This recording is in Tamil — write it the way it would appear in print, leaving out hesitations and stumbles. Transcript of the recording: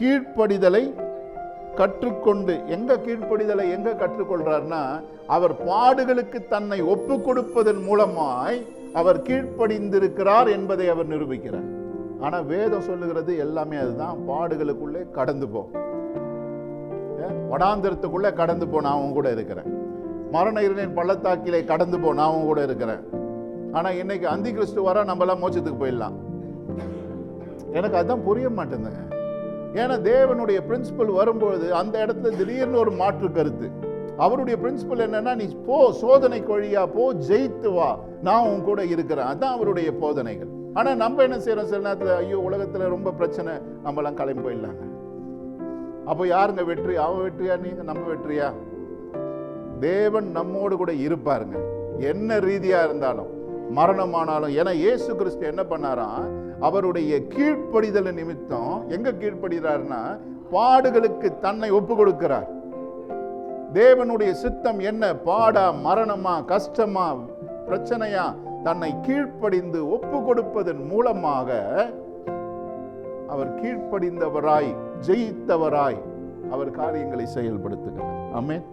கீழ்ப்படிதலை கற்றுக்கொண்டு, கீழ்ப்படிதலை எங்க கற்றுக்கொள்றார்னா, அவர் பாடுகளுக்கு தன்னை ஒப்பு கொடுப்பதன் மூலமாய் அவர் கீழ்ப்படிந்திருக்கிறார் என்பதை அவர் நிரூபிக்கிறார். ஆனா வேதம் சொல்லுகிறது எல்லாமே அதுதான். பாடுகளுக்குள்ளே கடந்து போ, வடாந்திரத்துக்குள்ளே கடந்து போ, நான் உன் கூட இருக்கிறேன். மரண இருளின் பள்ளத்தாக்கிலே கடந்து போ, நான் உன் கூட இருக்கிறேன். ஆனா இன்னைக்கு அந்தி கிறிஸ்து வர நம்ம எல்லாம் மோட்சத்துக்கு போயிடலாம். எனக்கு அதுதான் புரிய மாட்டேங்குதுங்க. ஏன்னா தேவனுடைய பிரின்சிபல் வரும்போது அந்த இடத்துல திடீர்னு ஒரு மாற்று கருத்து. அவருடைய பிரின்சிபல் என்னன்னா, நீ போ, சோதனை வழியா போ, ஜெயித்து வா, நான் உன் கூட இருக்கிறேன். அதான் அவருடைய போதனைகள். ஆனா நம்ம என்ன செய்யறோம், சில நேரத்துல ஐயோ உலகத்துல ரொம்ப பிரச்சனை, நம்ம எல்லாம் கிளம்பி போயிடலாங்க. அப்போ யாருங்க வெற்றி? அவன் வெற்றியா, நீங்க நம்ம வெற்றியா? தேவன் நம்மோடு கூட இருப்பாருங்க, என்ன ரீதியா இருந்தாலும், மரணமானாலும். ஏன்னா இயேசு கிறிஸ்து என்ன பண்ணாராம், அவருடைய கீழ்ப்படிதல் நிமித்தம் எங்க கீழ்ப்படுகிறார்னா, பாடுகளுக்கு தன்னை ஒப்பு கொடுக்கிறார். தேவனுடைய சித்தம் என்ன? பாடா, மரணமா, கஷ்டமா, பிரச்சனையா, தன்னை கீழ்ப்படிந்து ஒப்பு கொடுப்பதன் மூலமாக அவர் கீழ்ப்படிந்தவராய், ஜெயித்தவராய் அவர் காரியங்களை செயல்படுத்துகிறார். ஆமென்.